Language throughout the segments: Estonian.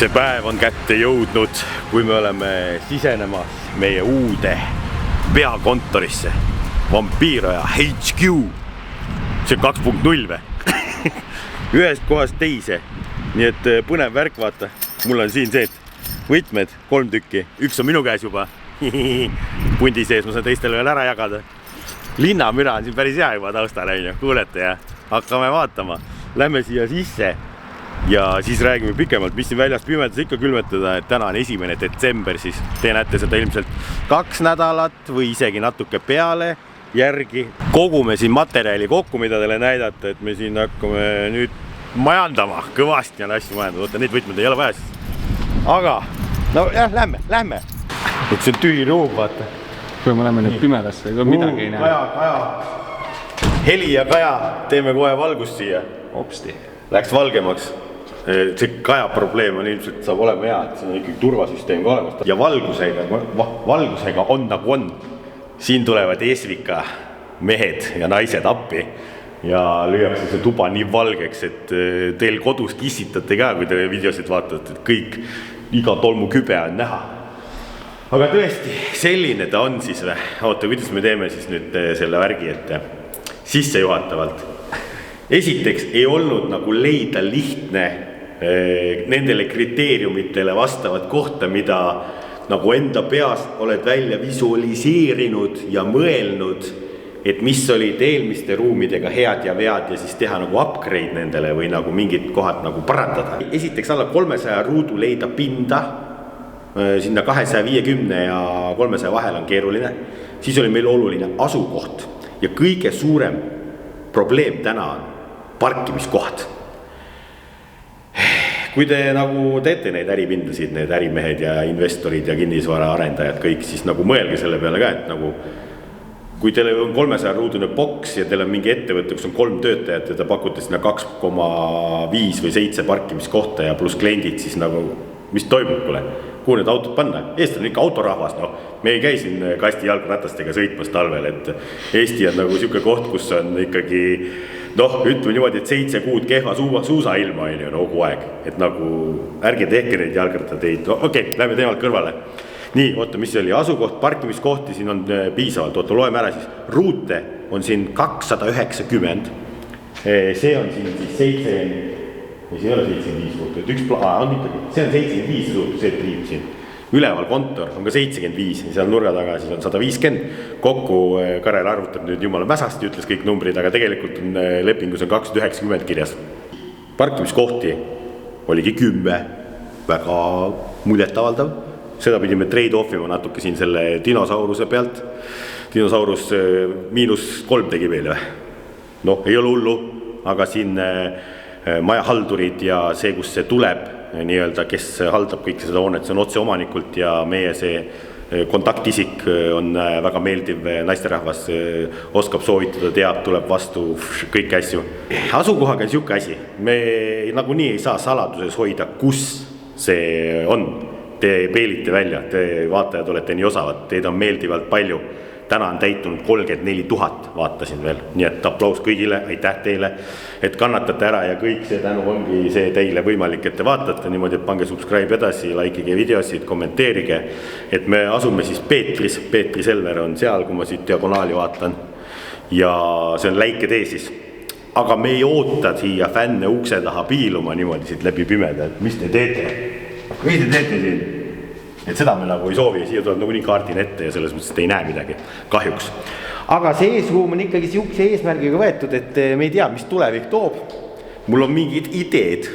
see päev on kätte jõudnud, kui me oleme sisenemas meie uude peakontorisse. Vampiiraja HQ. See on 2.0 või? Ühest kohast teise. Nii et põnev värk, vaata. Mul on siin see võtmed, 3 tükki. Üks on minu käes juba. Pundi sees, ma saan teistele veel ära jagada. Linnamüra on siin päris hea juba taustal, kuulete ja hakkame vaatama. Lähme siia sisse ja siis räägime pikemalt, mis siin väljas pimedas ikka külmetada, et täna on 1. detsember, siis te näete seda ilmselt 2 nädalat või isegi natuke peale järgi. Kogume siin materjali kokku, mida teile näidata, et me siin hakkame nüüd majandama, kõvasti on asju majandada, oota, neid võtmed ei ole vaja siis. Aga, no jah, lähme. Et see on tühi ruum, vaata. Kui me oleme nüüd pimedasse, ega midagi ei näe. Kaja. Heli ja Kaja, teeme kohe valgust siia. Hopsti. Läks valgemaks. See Kaja probleem on ilmselt saab olema hea, et see on ikkagi turvasüsteem ka olemas. Ja valgusega on nagu on. Siin tulevad Eesvika mehed ja naised appi ja lüüakse see tuba nii valgeks, et teil kodus kissitate ka, kui te videosid vaatate, et kõik, iga tolmu kübe on näha. Aga tõesti, selline ta on siis või? Oota, kuidas me teeme siis nüüd selle värgi, et sisse juhatavalt. Esiteks ei olnud nagu leida lihtne nendele kriteeriumitele vastavat kohta, mida nagu enda peas oled välja visualiseerinud ja mõelnud, et mis olid eelmiste ruumidega head ja vead ja siis teha nagu upgrade nendele või nagu mingid kohad nagu parandada. Esiteks alla 300 ruudu leida pinda, sinna 250 ja 300 vahel on keeruline. Siis oli meil oluline asukoht ja kõige suurem probleem täna on parkimiskoht. Kui te nagu teete neid äripindasid, need ärimehed ja investorid ja kinnisvara arendajad kõik, siis nagu mõelge selle peale ka, et nagu kui teil on 300 ruudune boks ja teil on mingi ettevõte, kus on 3 töötajat ja te pakute sinna 2,5 või 7 parkimiskohta ja pluss kliendid, siis nagu mis toimub, kuule? Kuhu need autod panna? Eesti on ikka autorahvas, no. Me ei käi siin kasti jalgratastega sõitmas talvel, et Eesti on nagu siuke koht, kus on ikkagi, noh, ütleme niimoodi, et 7 kuud kehva suusailma on ju kogu aeg, et nagu ärge tehke neid jalgrattateid. No, okei, lähme teemalt kõrvale. Nii, oota, mis oli asukoht, parkimiskohti siin on piisavalt, oota, loeme ära siis. Ruute on siin 290, see on siin siis 7, see ei ole 75 kohta, et üks on ikkagi, see on 75 suurt, see triib siin. Üleval kontor on ka 75, seal nurga taga siis on 150. Kokku Karel arvutab nüüd jumala mäsasti, ütles kõik numbrid, aga tegelikult on lepingus on 290 kirjas. Parkimiskohti oligi 10, väga muljetavaldav. Seda pidime trade-offima natuke siin selle dinosauruse pealt. Dinosaurus -3 tegi veel või? Noh, ei ole hullu, aga siin majahaldurid ja see, kus see tuleb, nii-öelda, kes haldab kõik seda hoonet, see on otse omanikult ja meie see kontaktisik on väga meeldiv naisterahvas, oskab soovitada, teab, tuleb vastu, kõik asju. Asukohaga on siuke asi, me nagunii ei saa saladuses hoida, kus see on. Te peelite välja, te vaatajad olete nii osavad, teid on meeldivalt palju. Täna on täitunud 34 000, vaatasin veel, nii et aplaus kõigile, aitäh teile, et kannatate ära ja kõik see tänu ongi see teile võimalik, et te vaatate niimoodi, et pange subscribe edasi, likeige videosid, kommenteerige, et me asume siis Peetris, Peetri Selver on seal, kui ma siit diagonaali vaatan ja see on läike tee siis, aga me ei oota siia fänne ukse taha piiluma niimoodi siit läbi pimeda, et mis te teete siin? Et seda me nagu ei soovi, siia tuleb nagu nii kaardin ette ja selles mõttes, et ei näe midagi, kahjuks. Aga see eesruum on ikkagi siukse eesmärgiga võetud, et me ei tea, mis tulevik toob. Mul on mingid ideed,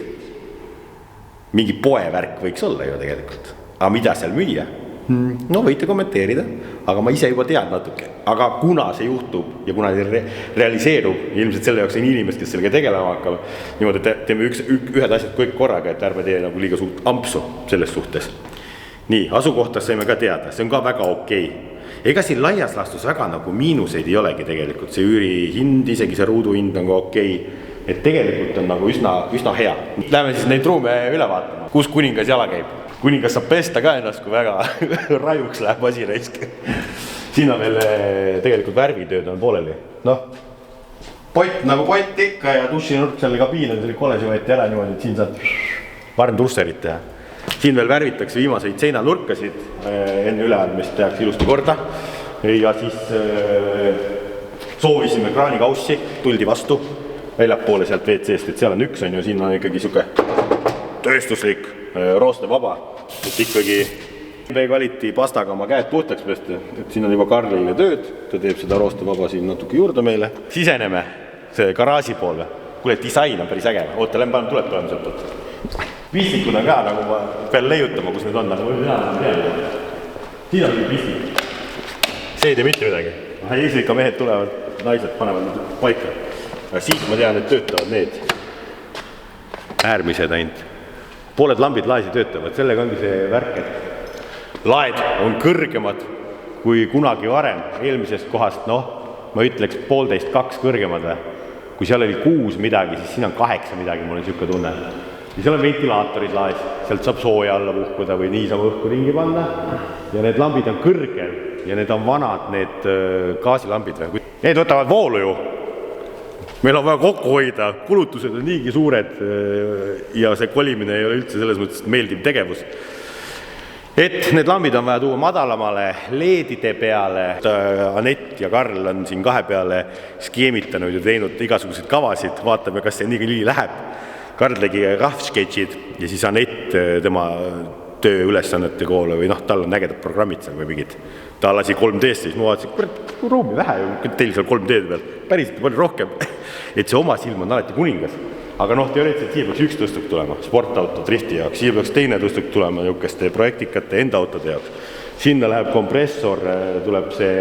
mingi poevärk võiks olla ju tegelikult. Aga mida seal müüa? No võite kommenteerida, aga ma ise juba tean natuke. Aga kuna see juhtub ja kuna see realiseerub, ilmselt selle jaoks on inimest, kes sellega tegelema hakkab, niimoodi teeme ühed asjad kõik korraga, et ärme tee nagu liiga suurt ampsu selles suhtes. Nii, asukohtas saime ka teada, see on ka väga okei. Ega siin laias laastus väga nagu miinuseid ei olegi tegelikult, see üüri hind, isegi see ruudu hind on ka okei, et tegelikult on nagu üsna hea. Lähme siis neid ruume üle vaatama, kus kuningas jala käib. Kuningas saab pesta ka ennast, kui väga rajuks läheb asi raisk. Siin on veel tegelikult värvitööd on pooleli. Noh, pott nagu pott ikka ja dušinurk selle kabiin on selle kolesi võeti ära niimoodi, et siin saad varm trusserit teha. Siin veel värvitakse viimaseid seinanurkasid, enne üleandmist tehakse ilusti korda ja siis soovisime kraanikaussi, tuldi vastu väljapoole sealt WC-st, et seal on üks, on ju, siin on ikkagi siuke tööstuslik roostevaba, et ikkagi B-kvaliti pastaga oma käed puhtaks pesta, et siin on juba Karlile tööd, ta teeb seda roostevaba siin natuke juurde meile. Siseneme see garaaži poole, kuule disain on päris äge, oota, lähen panen tuleb sealt poolt. Pistikud on ka, nagu ma pean leiutama, kus need on, aga siin on pistik. See ei tee mitte midagi. Islika mehed tulevad, naised panevad need paika. Aga siit ma tean, et töötavad need äärmised ainult. Pooled lambid laesi töötavad, sellega ongi see värk, et laed on kõrgemad kui kunagi varem eelmisest kohast, ma ütleks 1,5–2 kõrgemad. Kui seal oli 6 midagi, siis siin on 8 midagi, mul on siuke tunne. Ja seal on ventilaatorid laes, sealt saab sooja alla puhkuda või niisama õhku ringi panna. Ja need lambid on kõrgel ja need on vanad, need gaasilambid. Need võtavad voolu ju. Meil on vaja kokku hoida, kulutused on niigi suured ja see kolimine ei ole üldse selles mõttes meeldiv tegevus. Et need lambid on vaja tuua madalamale leedide peale. Anett ja Karl on siin 2 peale skeemitanud ja teinud igasuguseid kavasid. Vaatame, kas see nii läheb. Karl tegi rahvsketšid ja siis Anett tema tööülesannete koole või tal on ägedad programmid seal või mingid. Ta lasi 3D-st, siis ma vaatasin, ruumi vähe, teil seal 3D peal, päriselt palju rohkem. Et see oma silm on alati kuningas. Aga teoreetiliselt siia peaks üks tõstuk tulema, sportauto drifti jaoks, siia peaks teine tõstuk tulema niisuguste projektikate enda autode jaoks. Sinna läheb kompressor, tuleb see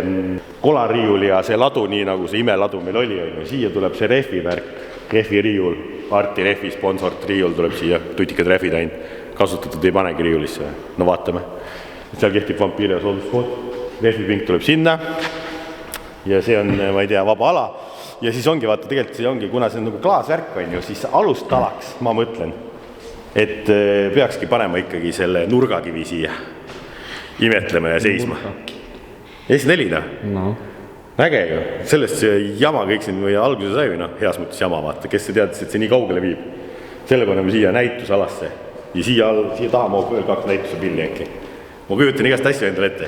kolariiul ja see ladu, nii nagu see imeladu meil oli. Siia tuleb see rehvivärk, rehviriiul, Arti rehvi sponsort riiul tuleb siia, tutikad rehvid ainult, kasutatud ei panegi riiulisse. No vaatame, seal kehtib vampiiria sooduskood, rehvipink tuleb sinna ja see on, ma ei tea, vaba ala. Ja siis ongi, vaata, tegelikult see ongi, kuna see on nagu klaasvärk on ju, siis alustalaks, ma mõtlen, et peakski panema ikkagi selle nurgakivi siia imetlema ja seisma. S4, no. Äge ju, sellest see jama kõik siin või alguse sai või heas mõttes jama, vaata, kes see teadis, et see nii kaugele viib. Selle paneme siia näitusalasse ja siia taha maab veel 2 näituse pilli äkki. Ma kujutan igast asju endale ette.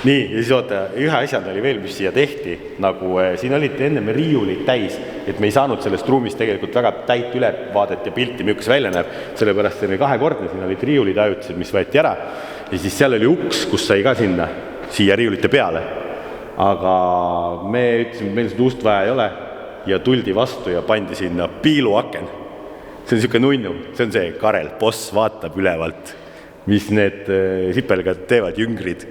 Nii, ja siis oota, ühe asjad oli veel, mis siia tehti, nagu siin olid enne me riiulid täis, et me ei saanud sellest ruumist tegelikult väga täit ülevaadet ja pilti, milles välja näeb, sellepärast see oli 2-kordne, siin olid riiulid ajutised, mis võeti ära ja siis seal oli uks, kus sai ka sinna, siia riiulite peale. Aga me ütlesime, et meil seda ust vaja ei ole ja tuldi vastu ja pandi sinna piiluaken. See on siuke nunnu, see on see Karel, boss vaatab ülevalt, mis need sipelgad teevad, jüngrid.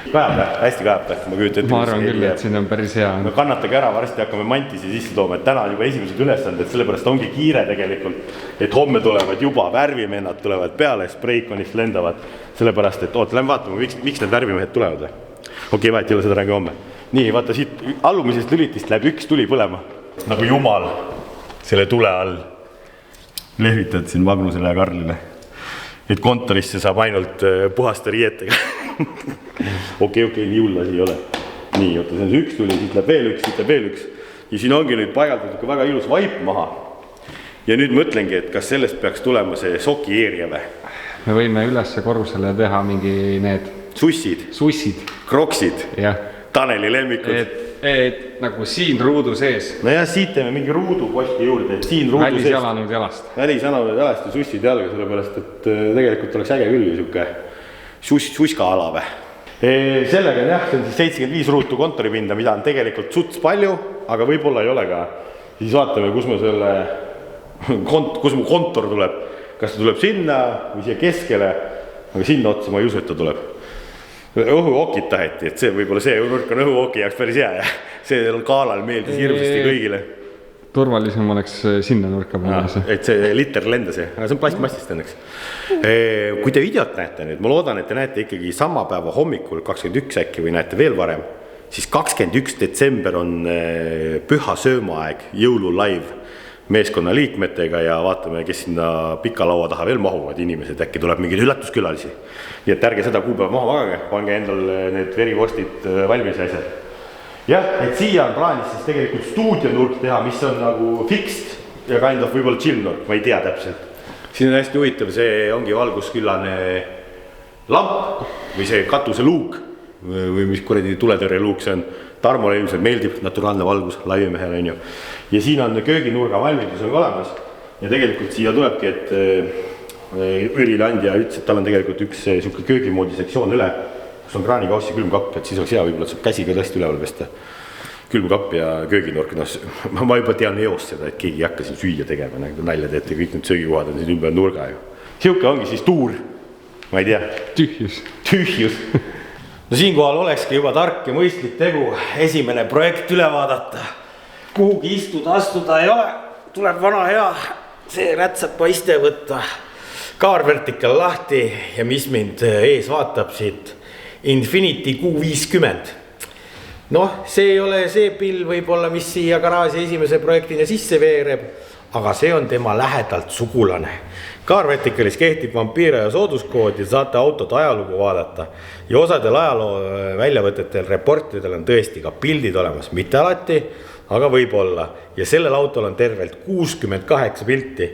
Kajab, hästi kajab, ma kujutan ette. Ma arvan küll, et siin on päris hea. No kannatage ära, varsti hakkame mantisi sisse tooma, et täna on juba esimesed ülesanded, sellepärast ongi kiire tegelikult, et homme tulevad juba värvimennad tulevad peale, spreikonist lendavad, sellepärast, et lähme vaatame, miks need värvimehed tulevad. Okei, vahet ei ole, seda räägi homme. Nii, vaata siit allumisest lülitist läheb üks tuli põlema. Nagu jumal selle tule all lehvitad siin Magnusele ja Karlile. Et kontorisse saab ainult puhaste riietega. Okei, nii hull asi ei ole. Nii, oota, see on see üks tuli, siit läheb veel üks, siit läheb veel üks. Ja siin ongi nüüd paigaldatud väga ilus vaip maha. Ja nüüd mõtlengi, et kas sellest peaks tulema see soki eeria või? Me võime ülesse korrusele teha mingi need sussid, kroksid, Taneli lemmikud. Et nagu siin ruudu sees. No ja siit teeme mingi ruudu posti juurde, et siin ruudu sees. Välisjalanud jalast. Välisjalanud jalast ja sussid jalga, sellepärast, et tegelikult oleks äge küll siuke suska ala või. Sellega on jah, see on siis 75 ruutu kontoripinda, mida on tegelikult suts palju, aga võib-olla ei ole ka. Siis vaatame, kus mu kontor tuleb. Kas ta tuleb sinna või siia keskele, aga sinna otsa ma ei usu, et ta tuleb. Õhuokid taheti, et see võib-olla see nurk on õhuoki jaoks päris hea ja see kaalal meeldis hirmsasti kõigile. Turvalisem oleks sinna nurka peale. Et see liter lendas, aga see on plastmassist õnneks. Kui te videot näete nüüd, ma loodan, et te näete ikkagi sama päeva hommikul 21 äkki või näete veel varem, siis 21 detsember on püha söömaaeg, jõululaiv meeskonna liikmetega ja vaatame, kes sinna pika laua taha veel mahuvad inimesed, äkki tuleb mingeid üllatuskülalisi. Nii et ärge seda kuupäeva maha magage, pange endal need verivostid valmis asjad. Jah, et siia on plaanis siis tegelikult stuudionurk teha, mis on nagu fixed ja kind of võib-olla chill nurk, ma ei tea täpselt. siin on hästi huvitav, see ongi valgusküllane lamp või see katuse luuk või mis kuradi tuletõrje luuk see on. Tarmole ilmselt meeldib naturaalne valgus laivimehel on ju. Ja siin on kööginurga valmidus on olemas ja tegelikult siia tulebki, et õlilandja ütles, et tal on tegelikult üks siuke köögimoodi sektsioon üle, kus on kraanikaussi külmkapp, et siis oleks hea võib-olla, et saab käsiga tõesti üleval pesta. Külmkapp ja kööginurk, ma juba tean eost seda, et keegi ei hakka siin süüa tegema, nagu nalja teete, kõik need söögikohad on siin ümber nurga ju. Siuke ongi siis tuur, ma ei tea. Tühjus. No siinkohal olekski juba tark ja mõistlik tegu esimene projekt üle vaadata. Kuhugi astuda ei ole, tuleb vana hea see rätsapa iste võtta, kaarvertikal lahti ja mis mind ees vaatab siit Infinity Q50. Noh, see ei ole see pill võib-olla, mis siia garaaži esimese projektina sisse veereb, aga see on tema lähedalt sugulane. Kaarvertikalis kehtib vampiire ja sooduskood ja saate autot ajalugu vaadata. Ja osadel ajaloo väljavõtetel reportidel on tõesti ka pildid olemas, mitte alati, aga võib-olla. Ja sellel autol on tervelt 68 pilti.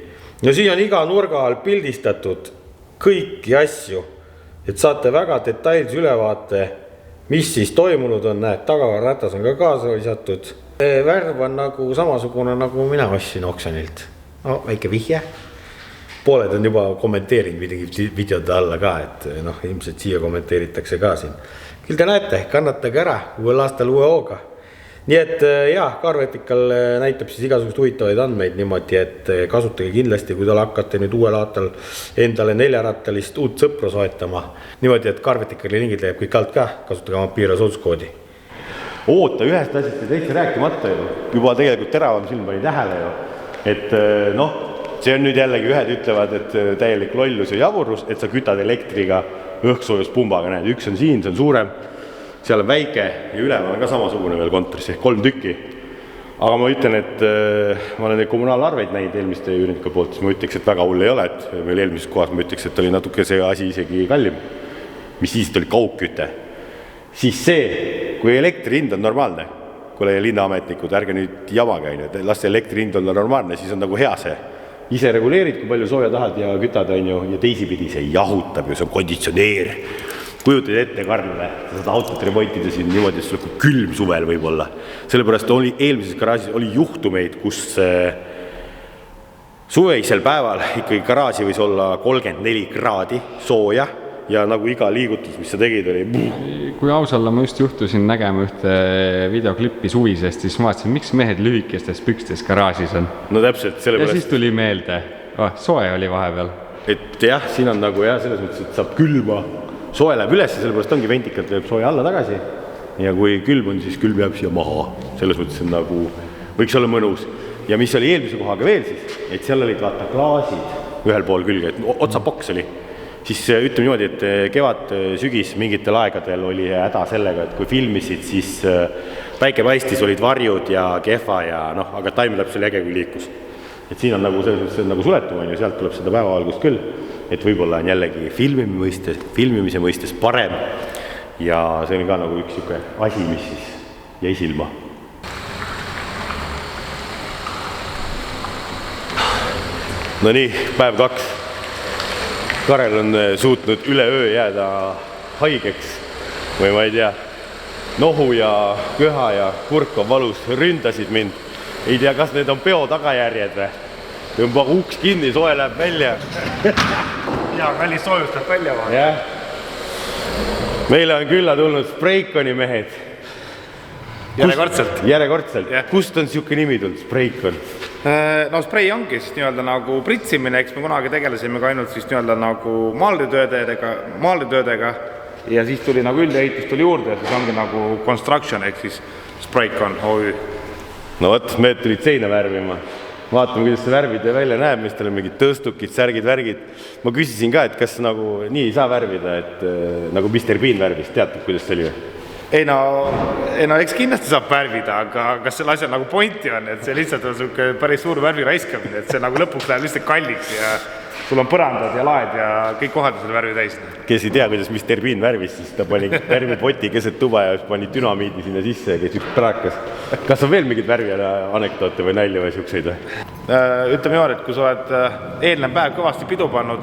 Ja siin on iga nurga all pildistatud kõiki asju, et saate väga detailse ülevaate, mis siis toimunud on, näed, tagavarratas on ka kaasa lisatud. Värv on nagu samasugune, nagu mina ostsin oksjonilt. No, väike vihje. Pooled on juba kommenteerinud videode alla ka, et ilmselt siia kommenteeritakse ka siin. Küll te näete, kannatage ära uuel aastal uue hooga. Nii et jah, Kaarvertikal näitab siis igasugust huvitavaid andmeid niimoodi, et kasutage kindlasti, kui te hakkate nüüd uuel aastal endale 4-rattalist uut sõpru soetama. Niimoodi, et Kaarvertikali lingid leiab kõik alt ka, kasutage vampiire sooduskoodi. Oota, ühest asjast täitsa rääkimata ju. Juba tegelikult teravam silm pani tähele ju. Et see on nüüd jällegi ühed ütlevad, et täielik lollus ja jaburus, et sa kütad elektriga õhksoojuspumbaga. Näed, üks on siin, see on suurem. Seal on väike ja üleval on ka samasugune veel kontoris, 3 tükki. Aga ma ütlen, et ma olen neid kommunaalarveid näinud eelmiste üürnike poolt, siis ma ütleks, et väga hull ei ole, et meil eelmises kohas ma ütleks, et oli natuke see asi isegi kallim, mis siis oli kaugküte. Siis see, kui elektri hind on normaalne, kui oli linnaametnikud, ärge nüüd jama käin, et las elektri hind on normaalne, siis on nagu hea see. Ise reguleerid, kui palju sooja tahad ja kütad on ju, ja teisipidi see jahutab ju, see on konditsioneer. Kujutad ette Karlile, sa saad autot remontida siin niimoodi, et sul on külm suvel võib-olla. Sellepärast oli eelmises garaažis oli juhtumeid, kus suveisel päeval ikkagi garaaži võis olla 34 kraadi sooja ja nagu iga liigutus, mis sa tegid, oli... Kui ausalla ma just juhtusin nägema ühte videoklippi suvisest, siis ma vaatasin, miks mehed lühikestes pükstes garaažis on. No täpselt, sellepärast... Ja siis tuli meelde, soe oli vahepeal. Et jah, siin on nagu jah, selles mõttes, et saab külma. Soe läheb üles, sellepärast ongi ventikalt läheb soe alla tagasi ja kui külm on, siis külm jääb siia maha. Selles mõttes on nagu, võiks olla mõnus. Ja mis oli eelmise kohaga veel siis, et seal olid vaata klaasid ühel pool külge, et otsaboks oli. Siis ütleme niimoodi, et kevad sügis mingitel aegadel oli häda sellega, et kui filmisid, siis päike paistis, olid varjud ja kehva ja aga timelapse oli äge, kui liikus. Et siin on nagu, nagu suletum, ja sealt tuleb seda päevavalgust küll. Et võib-olla on jällegi filmimise mõistes parem ja see on ka nagu üks siuke asi, mis siis jäi silma. No nii, päev 2. Karel on suutnud üle öö jääda haigeks või ma ei tea, nohu ja köha ja kurk on valus, ründasid mind. Ei tea, kas need on peo tagajärjed või? Tõmba uks kinni, soe läheb välja. Ja, kallis soojustab välja vaata. Ja. Meile on külla tulnud Spreikoni mehed. Järjekordselt. Kust on siuke nimi tulnud, Spreikon? No sprei ongi siis nii-öelda nagu pritsimine, eks me kunagi tegelesime ka ainult siis nii-öelda nagu maaldetöödega ja siis tuli nagu üldeehitus tuli juurde ja siis ongi nagu construction, ehk siis Spreikon OÜ. No võt, mehed tulid seina värvima. Vaatame, kuidas see värvid välja näeb, mis tal on mingid tõstukid, särgid, värgid. Ma küsisin ka, et kas nagu nii ei saa värvida, et nagu Mr. Bean värvis, teatud, kuidas see oli? Ei no, eks kindlasti saab värvida, aga kas selle asja nagu pointi on, et see lihtsalt on päris suur värvi raiskamine, et see nagu lõpuks läheb lihtsalt kalliks ja sul on põrandad ja laed ja kõik kohad selle värvi täis. Kes ei tea, kuidas Mr. Bean värvis, siis ta pani värvipoti keset tuba ja pani dünamiidi sinna sisse ja kes üks prakas. Kas on veel mingid värvi anekdoote või nalja või siukseid? Ütleme niimoodi, et kui sa oled eelnev päev kõvasti pidu pannud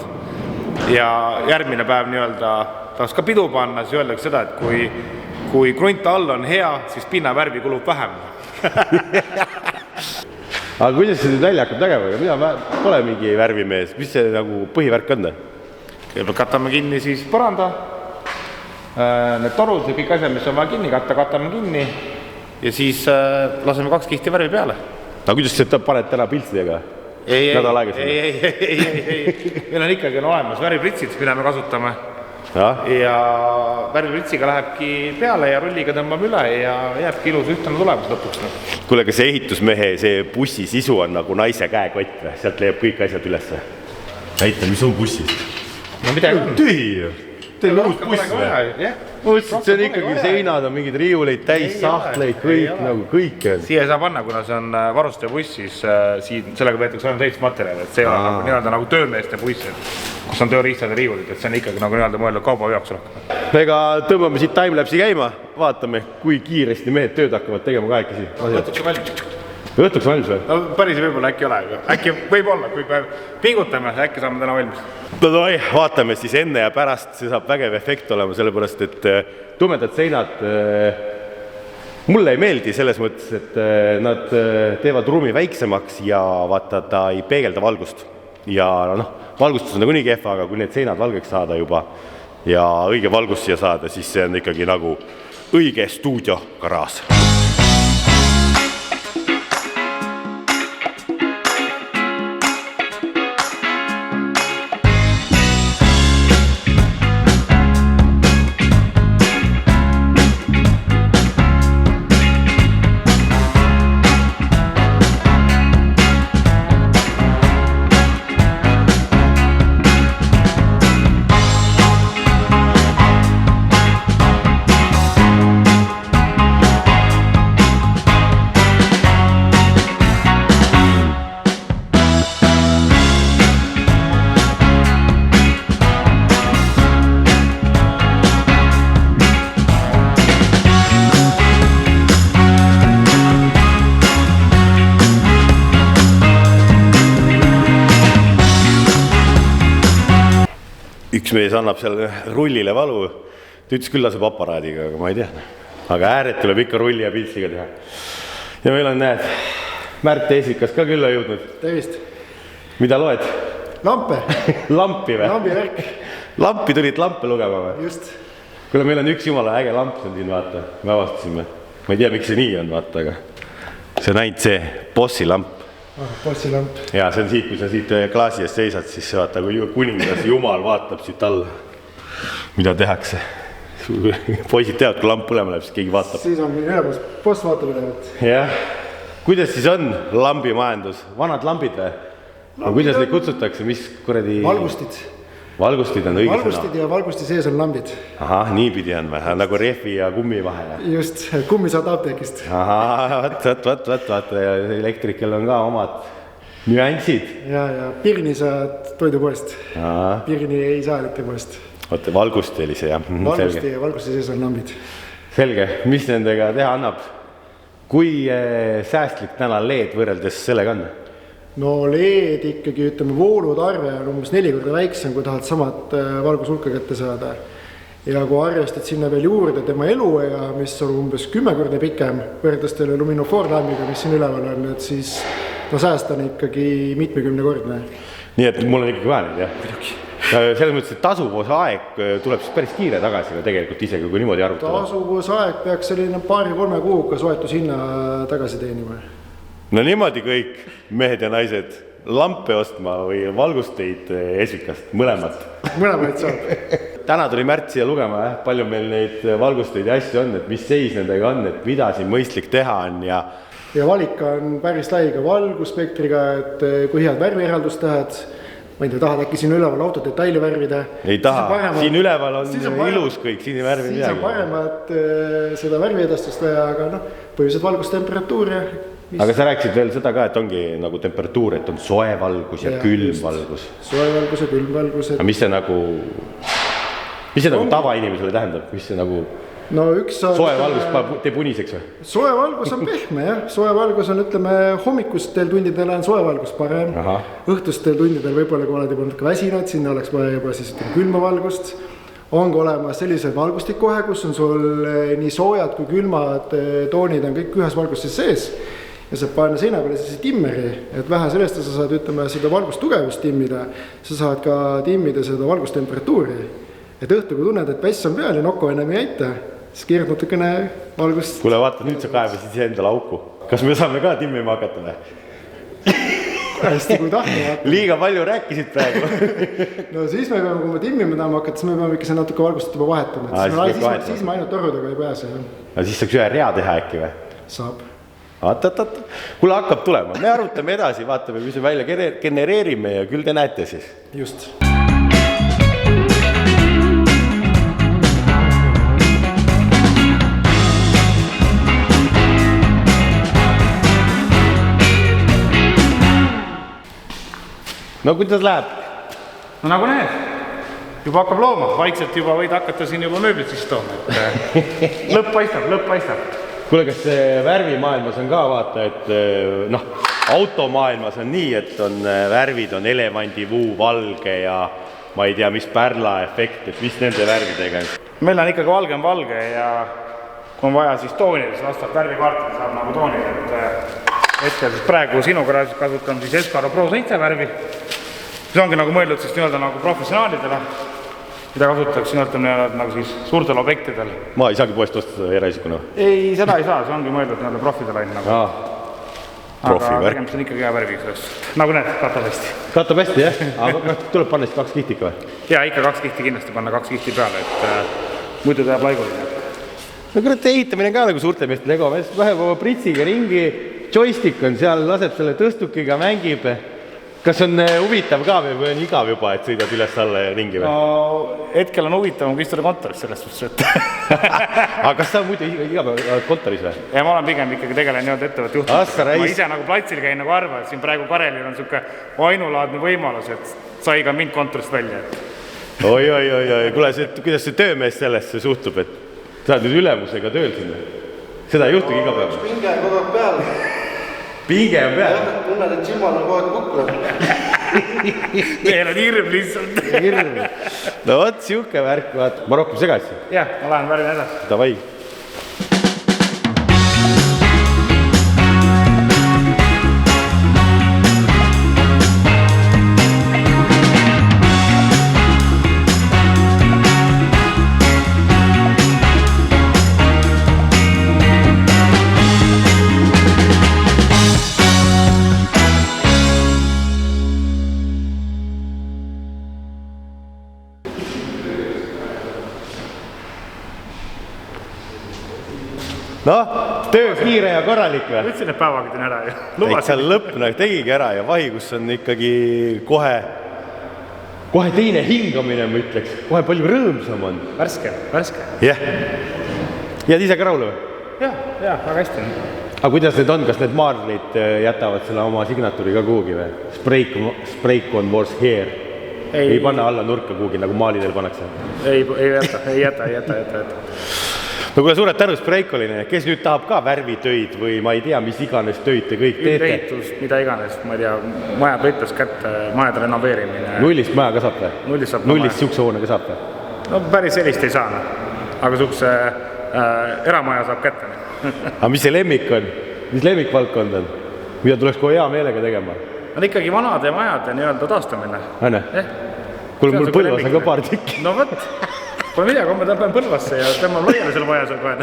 ja järgmine päev nii-öelda tahaks ka pidu panna, siis öeldakse seda, et kui krunt all on hea, siis pinna värvi kulub vähem. Aga kuidas see välja hakkab tegema? Mina pole mingi värvimees. Mis see nagu põhivärk on? Kõigepealt katame kinni siis põranda, need torud ja kõik asjad, mis on vaja kinni katta, katame kinni ja siis laseme 2 kihti värvi peale. Aga kuidas sa paned täna piltsidega? Ei, meil on ikkagi olemas värvipritsid, mida me kasutame. Ja värvipritsiga lähebki peale ja rulliga tõmbame üle ja jääbki ilus ühtne tulemus lõpuks. Kuule, kas see ehitusmehe see bussi sisu on nagu naise käekott või? Sealt leiab kõik asjad üles. Näita, mis on bussis? No midagi on. Tühi! Teil on uus buss või? Mõtlesid, see on ikkagi seinad, on mingid riiuleid täis, sahtleid, kõik nagu kõik on. Siia ei saa panna, kuna see on varustaja buss, siis sellega võetakse ainult ehitusmaterjali, et see on nagu töömeeste buss, kus on tööriistad ja riiulid, et see on ikkagi nagu mõeldud kaubaveoks. Ega tõmbame siit timelapsi käima, vaatame, kui kiiresti mehed tööd hakkavad tegema kahekesi. Õhtuks valmis või? No päris võib-olla äkki ole, äkki võib-olla, kui pingutame, äkki saame täna valmis. No vaatame siis enne ja pärast, see saab vägev efekt olema, sellepärast et tumedad seinad mulle ei meeldi selles mõttes, et nad teevad ruumi väiksemaks ja vaata, ta ei peegelda valgust. Ja valgustus on nagu nii kehva, aga kui need seinad valgeks saada juba ja õige valgust siia saada, siis see on ikkagi nagu õige stuudiogaraaž. Üks mees annab seal rullile valu, ta ütles küll laseb aparaadiga, aga ma ei tea. Aga ääret tuleb ikka rulli ja piltsiga teha. Ja meil on, näed, Märt Eesikas ka külla jõudnud. Tervist. Mida loed? Lampe. Lampi või? Lampi värk. Lampi tulid lampe lugema või? Just. Kuule, meil on üks jumala äge lamp siin, vaata. Me avastasime. Ma ei tea, miks see nii on, vaata, aga see on ainult see bossi lamp. Bossi lamp. Ja see on siit, kui sa siit klaasi eest seisad, siis vaata, kui kuningas jumal vaatab siit alla, mida tehakse. Poisid teavad, kui lamp põlema läheb, siis keegi vaatab. Siis on ühe boss vaatab ülevat. Jah. Kuidas siis on lambimajandus? Vanad lambid või? Kuidas neid kutsutakse? Mis kuradi... Valgustid. Valgustid on õige valgustid sõna. Ja valgusti sees on lambid. Ahah, niipidi on või? Nagu rehvi ja kummi vahel. Just, kummi saad apteekist. Ahah, vaat. Elektrikel on ka omad nüansid. Ja pirni saad toidupoest. Ahah. Pirni ei saa elektripoest. Oota, valgusti oli see, jah. Valgusti sees on lambid. Selge, mis nendega teha annab? Kui säästlik täna LED võrreldes sellega on? No LED ikkagi, ütleme, voolutarve on umbes 4 korda väiksem, kui tahad samad valgushulka kätte saada. Ja kui arvestad sinna veel juurde tema eluea, mis on umbes 10 korda pikem, võrdes teile luminofoorlambiga, mis siin üleval on, et siis ta säästan ikkagi mitmekümnekordne. Nii et mul on ikkagi vaja neid, jah? Selles mõttes, et tasuvusaeg tuleb siis päris kiire tagasi tegelikult isegi, kui niimoodi arutada. Tasuvusaeg peaks selline 2-3 kuuga soetushinna tagasi teenima. No niimoodi kõik mehed ja naised lampe ostma või valgusteid Esikast, mõlemat. Mõlemaid saab. Täna tuli Märt siia lugema, palju meil neid valgusteid ja asju on, et mis seis nendega on, et mida siin mõistlik teha on ja valik on päris lai ka valgusspektriga, et kui head värvieraldust tahad, ma ei tea, tahad äkki siin üleval auto detaili värvida. Ei taha, siin üleval on ilus kõik, siin ei värvi midagi. Siis on paremat seda värviedastust vaja, aga põhiliselt valgustemperatuur ja aga sa rääkisid veel seda ka, et ongi nagu temperatuur, et on soe valgus ja külm valgus. Soe valgus ja külm valgus. Aga mis see nagu tavainimesele tähendab? Mis see nagu soe valgus teeb uniseks või? Soe valgus on pehme, jah. Soe valgus on, ütleme, hommikustel tundidel on soe valgus parem. Õhtustel tundidel võib-olla, kui oled juba natuke väsinud, sinna oleks vaja juba siis külma valgust. Ongi olemas sellised valgustik kohe, kus on sul nii soojad kui külmad toonid on kõik ühes valgustes sees. Ja saab panna seina peale siis timmeri, et vähe sellest sa saad, ütleme, seda valgustugevust timmida, sa saad ka timmida seda valgustemperatuuri. Et õhtu, kui tunned, et päss on peal ja nokku enam ei aita, siis keerad natukene valgust. Kuule, vaata, nüüd sa kaebasid ise endale auku. Kas me saame ka timmima hakata või? Hästi, kui tahta. Liiga palju rääkisid praegu. No siis me peame, kui me timmima tahame hakata, siis me peame ikka see natuke valgustat juba vahetama. Siis me ainult torudega ei pääse. Aga siis saaks ühe rea teha äkki või? Saab. Kuule, hakkab tulema. Me arutame edasi, vaatame, mis me välja genereerime ja küll te näete siis. Just. No kuidas läheb? No nagu näed, juba hakkab looma, vaikselt juba võid hakata siin juba mööblit siis tooma. Lõpp paistab. Kuule, kas värvimaailmas on ka vaata, et automaailmas on nii, et on värvid on elevandivuu, valge ja ma ei tea, mis pärla efekt, et mis nende värvidega on? Meil on ikkagi valge ja kui on vaja siis toonida, siis vastavalt värvikaartida saab nagu toonida, et hetkel siis praegu sinuga kasutan siis Escaro Pro 7 värvi. See ongi nagu mõeldud siis nii-öelda nagu professionaalidele, mida kasutatakse nii-öelda nagu siis suurtel objektidel. Ma ei saagi poest osta eraisikuna? Ei, seda ei saa, see ongi mõeldud nii-öelda profidele ainult nagu. Aga tegemist on ikkagi hea värviga sellest. Nagu näed, katab hästi. Katab hästi, jah? Aga tuleb panna siis 2 kihti ikka või? Jaa, ikka 2 kihti kindlasti panna 2 kihti peale, et muidu teeb laiguline. No kurat, ehitamine ka nagu suurte meeste Lego, vähem oma pritsiga ringi, joystick on seal, laseb selle tõstukiga, mängib. Kas on huvitav ka või on igav juba, et sõidad üles alla ja ringi või? No hetkel on huvitav, kui istuda kontoris selles suhtes, et... Aga kas sa muidu igav kontoris või? Ja ma olen pigem ikkagi tegelen nii-öelda ettevõtte juhtumist. Ma ise nagu platsil käin nagu arva, et siin praegu Karelil on niisugune ainulaadne võimalus, et sai ka mind kontorist välja. Oi, kuule, kuidas see töömees sellesse suhtub, et sa oled nüüd ülemusega tööl sinna? Seda ei juhtugi iga päev? Pinge on kogu aeg peal. Pinge on peal? Tunned, et silmal on kogu aeg kukkunud. Meil on hirm lihtsalt. No võt, siuke värk, vaata. Ma rohkem segasin? Jah, ma lähen värvin edasi. Davai. Töö kiire ja korralik või? Võtsin need päevagi teen ära ju. Täitsa lõppne, tegigi ära ja vahi, kus on ikkagi kohe teine hingamine, ma ütleks. Kohe palju rõõmsam on. Värske. Jah. Jääd ise ka rahule või? Jah, väga hästi. Aga kuidas need on? Kas need maarlid jätavad selle oma signatuuri ka kuhugi või? Sprayk on wars here. Ei panna alla nurka kuhugi, nagu maalidel pannakse? Ei jäta. No kuule, suured tänu Spraykoline, kes nüüd tahab ka värvitöid või ma ei tea, mis iganes töid te kõik teete? Üldehitus, mida iganes, ma ei tea, majad võitlas kätte, majade renoveerimine. Nullist maja ka saab või? Nullist siukse hoone ka saab või? No päris sellist ei saa, aga siukse eramaja saab kätte. Aga mis see lemmik on? Mis lemmikvaldkond on? Mida tuleks kohe hea meelega tegema? On ikkagi vanade majade nii-öelda taastamine. Aine? Kuule, mul põlvas on ka paar tükki. No võt! Pole midagi, ma tõmban põlvasse ja tõmban laiali selle maja seal kohe.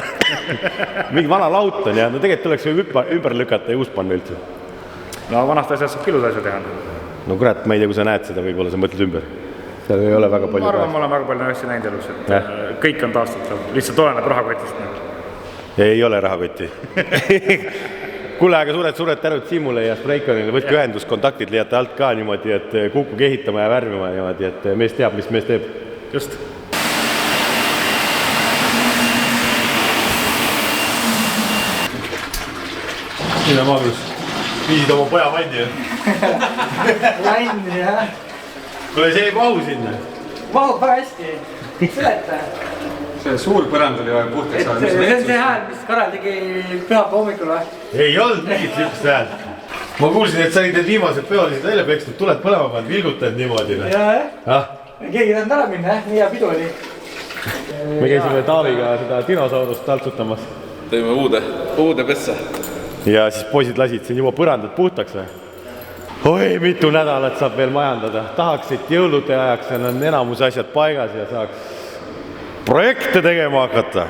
Mingi vana laut on ja no tegelikult tuleks ümber lükata ja uus panna üldse. No vanast asjad saab kilus asja teha. No kurat, ma ei tea, kui sa näed seda, võib-olla sa mõtled ümber. Seal ei ole väga palju. Ma arvan, ma olen väga palju asja näinud elus, et kõik on taastatav. Lihtsalt oleneb rahakotist. Ei ole rahakotti. Kuule, aga suured tänud Siimule ja Sprayconile, võtke ühenduskontaktid leiate alt ka niimoodi, et kukkuge ehitama ja värvima niimoodi, et mees teab, mis mees teeb. Just. Mille Magnus, viisid oma poja vanni? Vanni, jah. Kuule, see ei mahu sinna. Mahub väga hästi. Seleta. See suur põrand oli vaja puhtaks saada. See on see hääl, mis Karel tegi pühapa hommikul või? Ei olnud mingit sihukest häält. Ma kuulsin, et sa olid need viimased peolised välja pekstud, tuled põlema pannud, vilgutad niimoodi. Jah. Keegi tahab ära minna, nii hea pidu oli. Me käisime Taaviga seda dinosaurust taltsutamas. Tõime uude pessa. Ja siis poisid lasid siin juba põrandad puhtaks või? Oi, mitu nädalat saab veel majandada. Tahaks, et jõulude ajaks on enamus asjad paigas ja saaks projekte tegema hakata.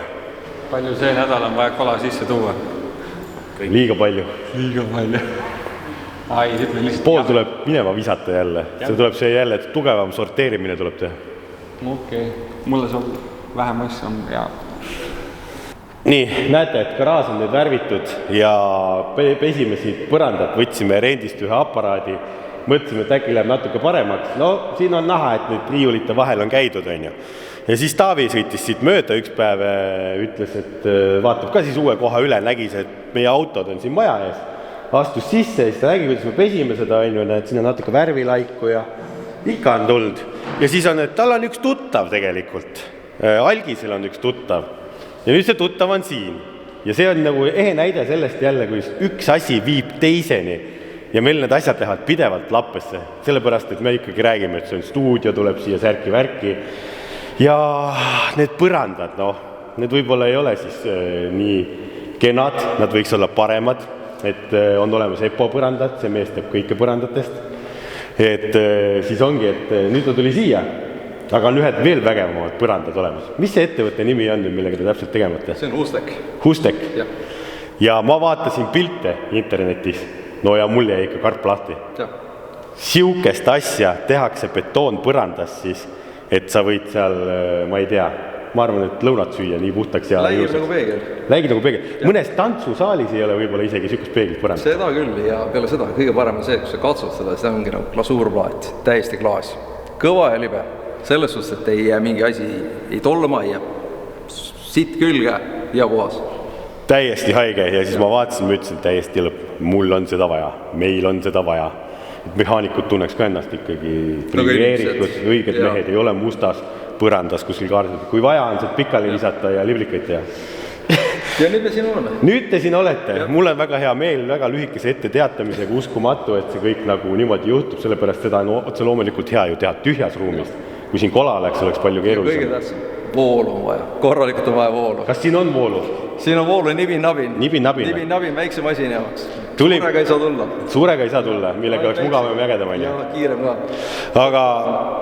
Palju see nädal on vaja kola sisse tuua? Liiga palju. Liiga palju. Ai, ütle lihtsalt Pool tuleb minema visata jälle. See tuleb see jälle, et tugevam sorteerimine tuleb teha. Okei. Mulle saab vähem asja on hea. Nii, näete, et garaaž on nüüd värvitud ja pesime siit põrandat, võtsime rendist ühe aparaadi, mõtlesime, et äkki läheb natuke paremaks. No, siin on näha, et nüüd riiulite vahel on käidud, on ju. Ja siis Taavi sõitis siit mööda üks päev, ütles, et vaatab ka siis uue koha üle, nägis, et meie autod on siin maja ees. Astus sisse ja siis ta nägi, kuidas me pesime seda, on ju, et siin on natuke värvilaiku ja ikka on tuld. Ja siis on, et tal on üks tuttav tegelikult. Algisel on üks tuttav. Ja nüüd see tuttav on siin. Ja see on nagu ehe näide sellest jälle, kui üks asi viib teiseni ja meil need asjad lähevad pidevalt lappesse. Sellepärast, et me ikkagi räägime, et see on stuudio, tuleb siia särki-värki. Ja need põrandad, need võib-olla ei ole siis nii kenad, nad võiks olla paremad, et on olemas EPO põrandad, see mees teeb kõike põrandatest. Et siis ongi, et nüüd ta tuli siia. Aga on ühed veel vägevamad põrandad olemas. Mis see ettevõtte nimi on, millega te täpselt tegemate? See on Hustek. Hustek? Ja ma vaatasin pilte internetis. No ja mul jäi ikka karp lahti. Siukest asja tehakse betoonpõrandas siis, et sa võid seal, ma ei tea, ma arvan, et lõunat süüa nii puhtaks ja Läigib nagu peegel. Läigib nagu peegel. Mõnes tantsusaalis ei ole võib-olla isegi siukest peeglit põrandas. Seda küll ja peale seda kõige parem on see, kui sa katsud seda, see ongi nagu glasuurplaat, täiesti klaas. Kõva ja libe. Selles suhtes, et ei jää mingi asi, ei tollama, ei jää sitt külge ja puhas. Täiesti haige ja siis ma vaatasin, ma ütlesin täiesti lõpp. Mul on seda vaja, meil on seda vaja. Mehaanikud tunneks ka ennast ikkagi privileeritud, õiged mehed ei ole mustas põrandas kuskil kaarditud. Kui vaja on sealt pikali visata ja liblikaid teha. Ja nüüd me siin oleme. Nüüd te siin olete. Mul on väga hea meel, väga lühikese ette teatamisega uskumatu, et see kõik nagu niimoodi juhtub, sellepärast seda on otse loomulikult hea ju teha tühjas ruumist. Kui siin kola oleks palju keerulisem. Kõige tähtsam. Voolu on vaja. Korralikult on vaja voolu. Kas siin on voolu? Siin on voolu nibin-nabin. Nibin-nabin. Nibin-nabin väikse masini jaoks. Suurega ei saa tulla. Suurega ei saa tulla, millega oleks mugavam ja ägedam. Ja kiirem ka. Aga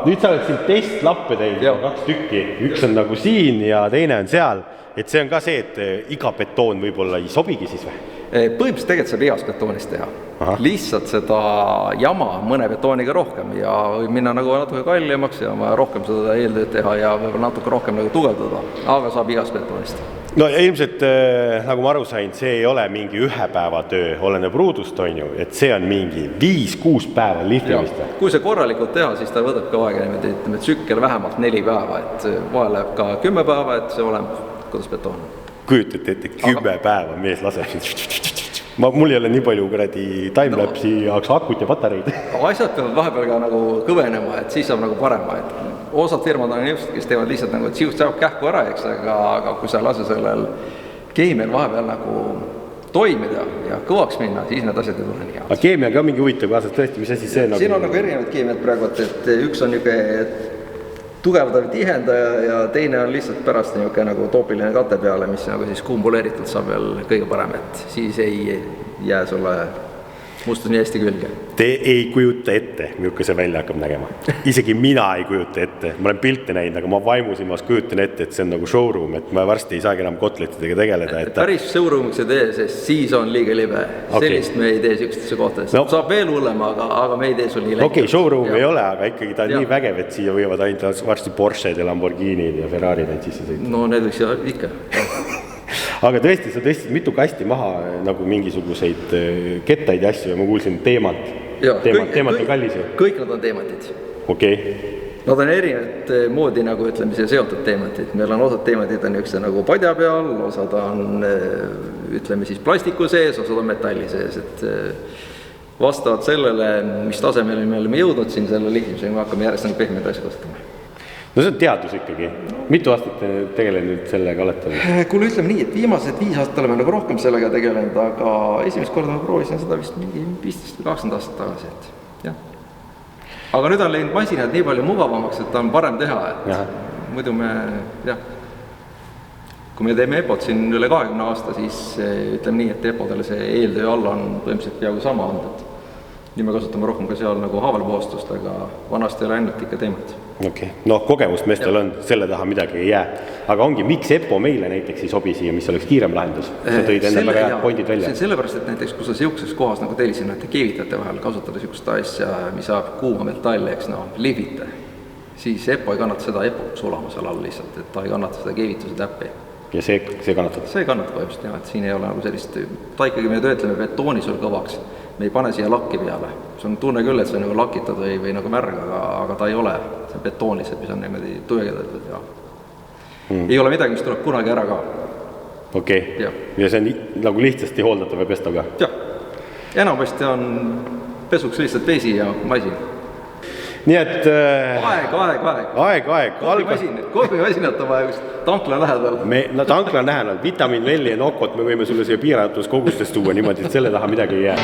nüüd sa oled siin testlappe teinud, 2 tükki. Üks on nagu siin ja teine on seal. Et see on ka see, et iga betoon võib-olla ei sobigi siis või? Põhimõtteliselt tegelikult saab igast betoonist teha. Lihtsalt seda jama mõne betooniga rohkem ja võib minna nagu natuke kallimaks ja rohkem seda eeltööd teha ja võib-olla natuke rohkem nagu tugevdada, aga saab igast betoonist. No ilmselt, nagu ma aru sain, see ei ole mingi 1 päeva töö, oleneb ruudust on ju, et see on mingi 5-6 päeva lihvimist. Kui see korralikult teha, siis ta võtab ka aega niimoodi, ütleme, tsükkel vähemalt 4 päeva, et vahel läheb ka 10 päeva, et see oleneb, kuidas betoon on. Kujutate ette, 10 päeva mees laseb. Mul ei ole nii palju timelapsi jaoks akut ja patareid. Asjad peavad vahepeal ka nagu kõvenema, et siis saab nagu parema. Osad firmad on just, kes teevad lihtsalt nagu, et siust saab kähku ära, eks, aga kui sa lase sellel keemial vahepeal nagu toimida ja kõvaks minna, siis need asjad ei tule nii hea. Aga keemia ka mingi huvitav kaasas tõesti, mis asi see nagu? Siin on nagu erinevad keemiad praegu, et üks on niisugune tugevdav tihendaja ja teine on lihtsalt pärast niisugune nagu toopiline kate peale, mis nagu siis kumbuleeritud saab veel kõige parem, et siis ei jää sulle mustus nii hästi külge. Te ei kujuta ette, milline see välja hakkab nägema. Isegi mina ei kujuta ette. Ma olen pilte näinud, aga ma vaimusin, ma kujutan ette, et see on nagu showroom, et ma varsti ei saagi enam kotletidega tegeleda. Päris showroomiks ei tee, sest siis on liiga libe. Sellist me ei tee sükstesse kohtades. Saab veel hullem, aga me ei tee sul nii läkki. Okei, showroom ei ole, aga ikkagi ta on nii vägev, et siia võivad ainult varsti Porsche'd ja Lamborghinid ja Ferrari'd sisse sõita. No need võiks ikka. aga tõesti, sa tõstsid mitu kasti maha nagu mingisuguseid kettaid ja asju ja ma kuulsin teemant. Teemant on kallis ju. Kõik nad on teemantid. Okei. Nad on erinevat moodi nagu ütleme siia seotud teemantid. Meil on osad teemantid on üks nagu padja peal, osad on ütleme siis plastiku sees, osad on metalli sees, et vastavalt sellele, mis tasemele me oleme jõudnud siin selle lihtmisega, me hakkame järjest nagu pehmeid asju kasutama. No see on teadus ikkagi. Mitu aastat tegelenud sellega olete? Kuule, ütleme nii, et viimased 5 aastat oleme nagu rohkem sellega tegelenud, aga esimest korda ma proovisin seda vist mingi 15 või 20 aastat tagasi, et jah. Aga nüüd on läinud masinad nii palju mugavamaks, et ta on parem teha, et muidu me, jah. Kui me teeme EPO-t siin üle 20 aasta, siis ütleme nii, et EPO-dele see eeltöö alla on põhimõtteliselt peaaegu sama olnud, et nii me kasutame rohkem ka seal nagu haavalpuhastust, aga vanasti ei ole ainult ikka teemat. Okei. No kogemust meestel on, selle taha midagi ei jää. Aga ongi, miks EPO meile näiteks ei sobi siia, mis oleks kiirem lahendus? Sa tõid enne väga head pointid välja. Sellepärast, et näiteks kui sa siukses kohas nagu teil siin keevitate vahel kasutada siukest asja, mis saab kuuma metalli, eks lihvite, siis EPO ei kannata seda EPO sulama seal all lihtsalt, et ta ei kannata seda keevituse täppi. Ja see kannatab? See kannatab põhimõtteliselt, jah, et siin ei ole nagu sellist, ta ikkagi me töötleme betooni sul kõvaks, me ei pane siia lakki peale. See on tunne küll, et see on nagu lakitud või nagu märg, aga ta ei ole, see betoon lihtsalt, mis on niimoodi tuegedatud ja ei ole midagi, mis tuleb kunagi ära ka. Okei. Ja see on nagu lihtsasti hooldatav ja pesta ka? Jah, enamasti on pesuks lihtsalt vesi ja masin. Nii et... Aeg. Kohvimasinat on vaja just tankla lähedal. Tankla on lähedal. Vitamiin Velli ja Nokot me võime sulle siia piiratus kogustes tuua niimoodi, et selle taha midagi ei jää.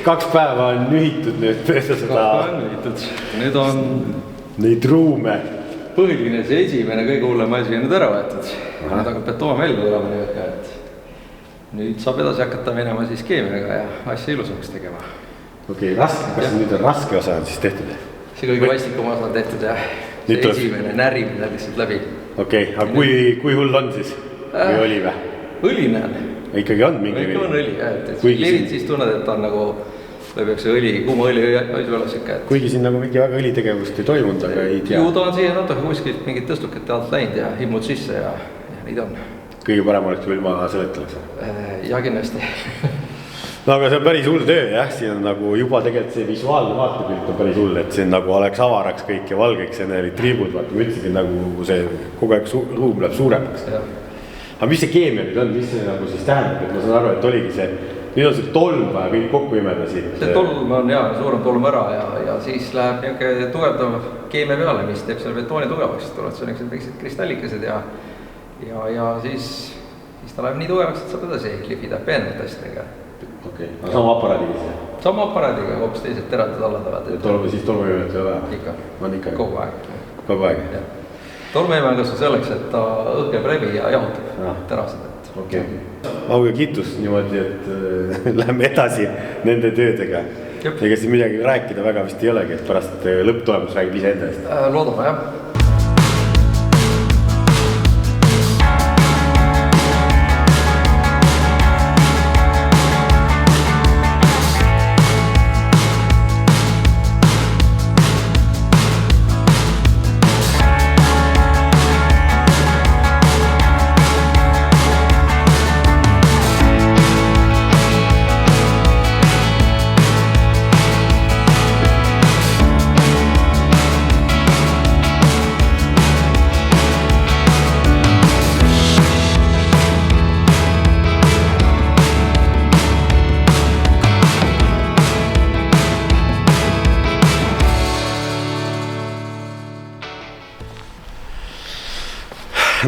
Kaks päeva on nühitud nüüd pöösa seda... Nüüd on... Neid ruume. Põhiline see esimene kõige hullem asi on nüüd ära võetud. Nüüd hakkab betoon välja tulema nii, et nüüd saab edasi hakata minema siis keemiaga ja asja ilusamaks tegema. Okei, kas nüüd on raske osa on siis tehtud? See kõige vastikum osa on tehtud ja see esimene närimine lihtsalt läbi. Okei, aga kui hull on siis? Või oli vä? Õline on. Ikkagi on mingi õli? On õli, jah. Lirid siis tunned, et on nagu läbiakse õli, kuuma õli õis ikka. Kuigi siin nagu mingi väga õlitegevust ei toimunud, aga ei tea. Ju ta on siia natuke kuskilt mingid tõstukete alt läinud ja himnud sisse ja neid on. Kõige parem oleks küll ilma seletlaks? Ja kindlasti. No aga see on päris hull töö, jah. Siin on nagu juba tegelikult see visuaalne vaatepilt on päris hull, et siin nagu oleks avaraks kõik ja valgeks ja need triibud, vaata, ma ütlesin nagu see kogu aeg ruum läheb suuremaks. Aga mis see keemia nüüd on, mis see nagu siis tähendab, et ma saan aru, et oligi see, nüüd on see tolm vaja kõik kokku imeda siit. See tolm on jah, suurem tolm ära ja siis läheb niisugune tugevdav keemia peale, mis teeb selle betooni tugevaks, siis tulevad sellised väiksed kristallikesed ja siis ta läheb nii tugevaks, et saab edasi lihvida peenemate asjadega. Okei, aga sama aparaadiga siis? Sama aparaadiga, hoopis teised terad talladavad. Siis tolmuimet ei ole vaja? Ikka. On ikka? Kogu aeg. Kogu aeg? Tolmuime on kasvu selleks, et ta õhkeb läbi ja jahutab terased. Okei. Auga kiitus niimoodi, et läheme edasi nende töödega. Ega siin midagi rääkida väga vist ei olegi, et pärast lõpptulemus räägib ise enda eest. Loodame, jah.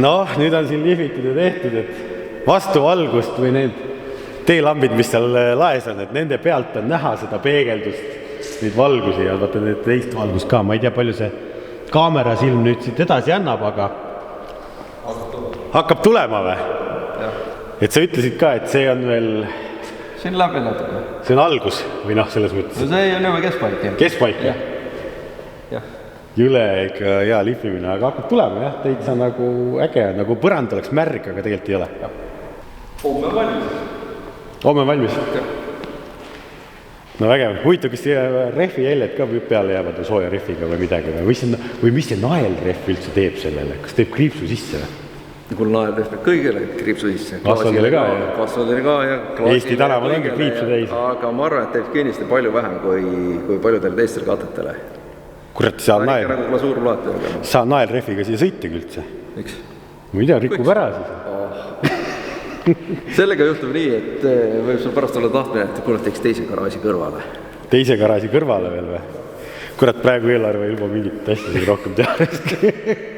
noh, nüüd on siin lihvitud ja tehtud, et vastuvalgust või need teelambid, mis seal laes on, et nende pealt on näha seda peegeldust, neid valgusi ja vaata need teist valgust ka, ma ei tea, palju see kaamerasilm nüüd siit edasi annab, aga hakkab tulema või? Et sa ütlesid ka, et see on veel... Siin läheb veel natuke. See on algus või noh, selles mõttes? No see on juba keskpaik. Keskpaik? Jah. Jüle ikka hea lihvimine, aga hakkab tulema jah, täitsa nagu äge, nagu põrand oleks märg, aga tegelikult ei ole. Homme on valmis. Homme on valmis? No vägev. Huvitav, kas rehvi jäljed ka peale jäävad või sooja rehviga või midagi või mis see naelrehv üldse teeb sellele? Kas teeb kriipsu sisse või? Kuule naelrehv kõigele kriipsu sisse. Kasvadele ka ja? Kasvadele ka ja. Eesti tänavad ongi kriipsu täis. Aga ma arvan, et teeb kindlasti palju vähem kui paljudele teistele katetele. Kurat, saa naelrehviga siia sõita üldse. Miks? Ma ei tea, rikub ära siis. Sellega juhtub nii, et võib sul pärast olla tahtmine, et kuule teeks teise garaaži kõrvale. Teise garaaži kõrvale veel või? Kurat, praegu eelarve ei luba mingit asja rohkem teha.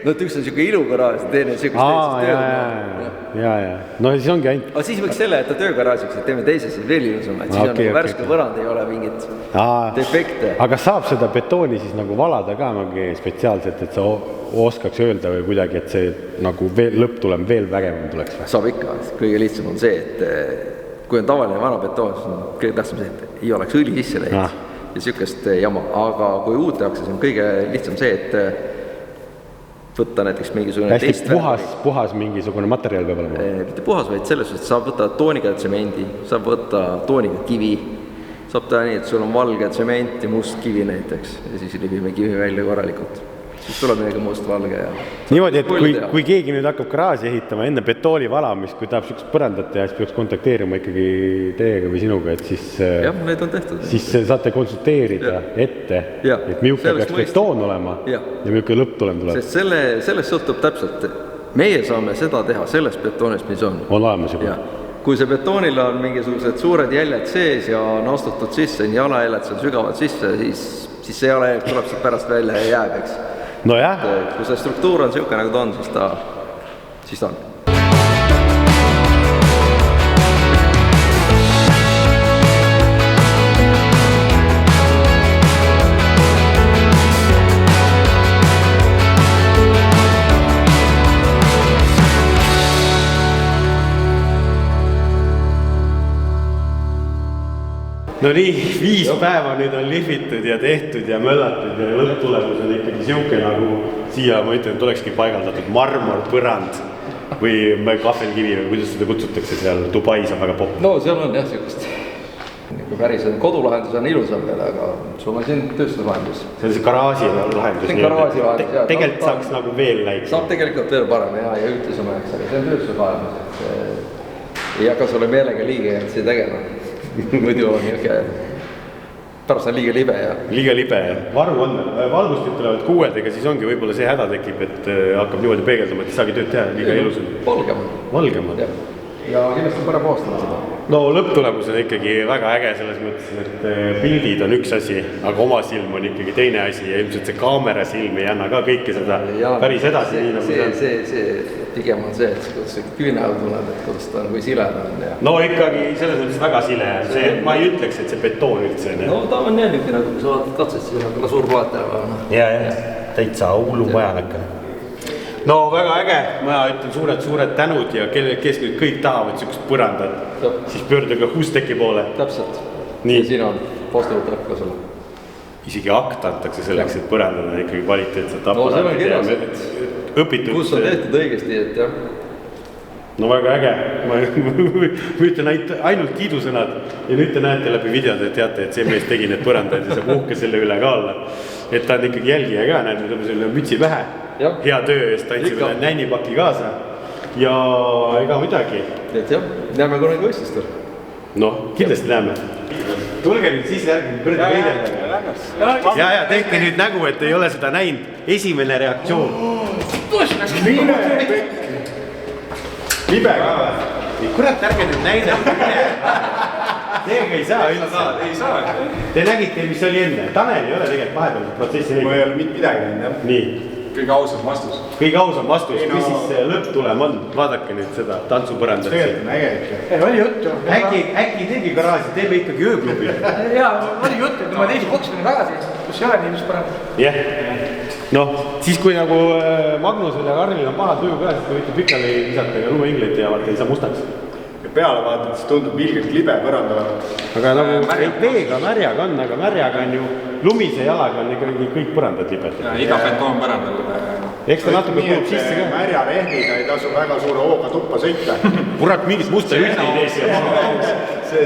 No et üks on siuke ilugaraaž, teine on siukest teisest ja. No siis ongi ainult. Aga siis võiks selle, et ta töögaraažiks, et teeme teise siis veel ilusama, et siis on nagu värske põrand, ei ole mingit defekte. Aga saab seda betooni siis nagu valada ka spetsiaalselt, et sa oskaks öelda või kuidagi, et see nagu lõpptulem veel vägevam tuleks või? Saab ikka, kõige lihtsam on see, et kui on tavaline vana betoon, siis on kõige tähtsam see, et ei oleks õli sisse läinud ja siukest jama, aga kui uut tehakse, siis on kõige lihtsam see, et võtta näiteks mingisugune hästi puhas mingisugune materjal peab olema. Mitte puhas, vaid selles suhtes saab võtta tooniga tsemendi, saab võtta tooniga kivi, saab teha nii, et sul on valge tsement ja must kivi näiteks ja siis libime kivi välja korralikult. Siis tuleb meiega must valge ja... Niimoodi, et kui keegi nüüd hakkab garaaži ehitama enne betooni valamist, kui tahab sükest põrandat teha, siis peaks kontakteerima ikkagi teiega või sinuga, et siis... Jah, need on tehtud. Siis saate konsulteerida ette, et milline peaks betoon olema ja milline lõpptulem tuleb. Sest sellest sõltub täpselt, meie saame seda teha sellest betoonist, mis on. On olemas juba. Kui see betoonil on mingisugused suured jäljed sees ja on astutud sisse, jalajäljed seal sügavad sisse, siis see jalajälg tuleb sealt pärast välja ja jääb, eks. No jah. Kui see struktuur on siuke nagu ta on, siis ta on. No nii, 5 päeva nüüd on lihvitud ja tehtud ja möllatud ja lõpptulemus on ikkagi siuke nagu siia, ma ütlen, et olekski paigaldatud marmorpõrand või kahvelkivi või kuidas seda kutsutakse seal Dubais on väga popp. No seal on jah siukest. Päris kodulahendus on ilusam veel, aga sul on siin tööstuslahendus. See on see garaaži lahendus. See on garaaži lahendus, jah. Tegelikult saaks nagu veel näiks. Saab tegelikult veel parem ja ütlusema, eks, aga see on tööstuslahendus, et ei hakka sulle meelega liiga jäänud siia tegema. Muidu on niisugune, pärast on liiga libe ja... Liiga libe ja varu on, valgustid tulevad kuuedega, siis ongi võib-olla see häda tekib, et hakkab niimoodi peegeldama, et ei saagi tööd teha, liiga ilus on. Valgema. Ja kindlasti on parem aastane seda. No lõpptulemus on ikkagi väga äge selles mõttes, et pildid on üks asi, aga oma silm on ikkagi teine asi ja ilmselt see kaamera silm ei anna ka kõike seda päris edasi. See pigem on see, et kuidas see küüne all tuleb, et kuidas ta on, kui sile ta on. No ikkagi selles mõttes väga sile. Ma ei ütleks, et see betoon üldse. No ta on jah niisugune, kui sa vaatad katsed, siis on glasuurplaatele. Ja, täitsa hullumajanaka. No väga äge, ma ütlen suured tänud ja kes nüüd kõik tahavad sükest põrandat, siis pöörduge Husteki poole. Täpselt. Ja siin on vastuvutab ka sulle. Isegi akt antakse selleks, et põrandada ikkagi kvaliteetselt aparaatid. No see on kirjas, et kus on tehtud õigesti, et jah. No väga äge, ma ütlen ainult kiidusõnad ja nüüd te näete läbi videod, et teate, et see mees tegi need põrandad ja saab uhke selle üle ka olla. Et ta on ikkagi jälgija ka, näed, me tõime selle mütsi pähe. Hea töö eest, tantsime nännipaki kaasa ja ega midagi. Et jah, näeme kunagi võistlustel. Noh, kindlasti näeme. Tulge nüüd siis järgi kõrge veidega. Ja, tehke nüüd nägu, et ei ole seda näinud. Esimene reaktsioon. Libe ka või? Kurat, ärge nüüd näida. Teiega ei saa üldse. Ei saa. Te nägite, mis oli enne. Tanel ei ole tegelikult vahepeal protsessi. Ma ei ole midagi näinud, jah. Nii. kõige ausam vastus. Kõige ausam vastus, mis siis see lõpptulem on? Vaadake nüüd seda tantsupõrandat. Tegelikult on äge ikka. Oli juttu. Äkki teegi garaaži, teeme ikkagi ööklubi. Jaa, oli juttu, et ma teisi boksmine tagasi, kus ei ole nii, mis parem. Jah. Noh, siis kui nagu Magnusel ja Karlil on paha töö ka, siis kui võite pikali visata ja lumeingleid teavad, ei saa mustaks. Ja peale vaatad, siis tundub ilgelt libe põrandavale. Aga nagu veega märjaga on, aga märjaga on ju lumise jalaga on ikkagi kõik põrandad libed. Iga betoon põrandal. Eks ta natuke kulub sisse ka. Märja rehviga ei tasu väga suure hooga tuppa sõita. Kurat, mingit musta hütti ei tee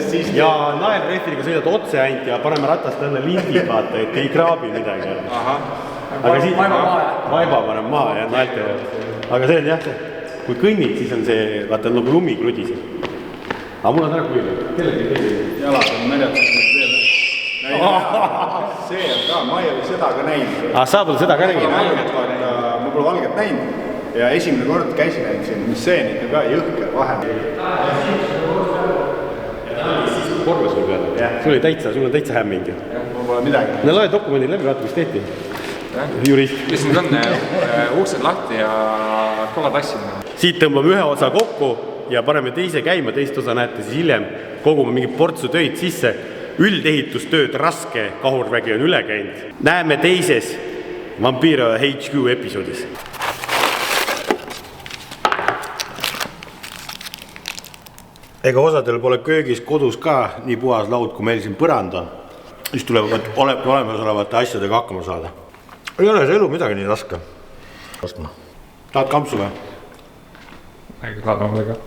siia. Ja naelrehviliga sõidad otse ainult ja paneme ratast jälle lindid, vaata, et ei kraabi midagi. Aga siis vaiba paneb maa ja naelt teevad. Aga see on jah, kui kõnnid, siis on see, vaata, nagu lumi krudiseb. Aga mul on ära kuinud. Kellegi teine? Jalad on märjatud veel. See on ka, ma ei ole seda ka näinud. Sa pole seda ka näinud? Ma pole valget näinud ja esimene kord käisin näinud siin, mis see on ikka ka jõhker vahe. Korve sul peale. Sul on täitsa hämming. Mul pole midagi. No loe dokumendid läbi, vaata, mis tehti. Jurist. Mis nüüd on uksed lahti ja kolla tassimine. Siit tõmbame ühe osa kokku ja paneme teise käima, teist osa näete siis hiljem. Kogume mingi portsu töid sisse. Üldehitustööd raske, kahurvägi on üle käinud. Näeme teises Vampiro HQ episoodis. Ega osadel pole köögis kodus ka nii puhas laud, kui meil siin põrand on. Siis tulevad olemasolevate asjadega hakkama saada. Ei ole see elu midagi nii raske. Tahad kampsu või? Laadame väga.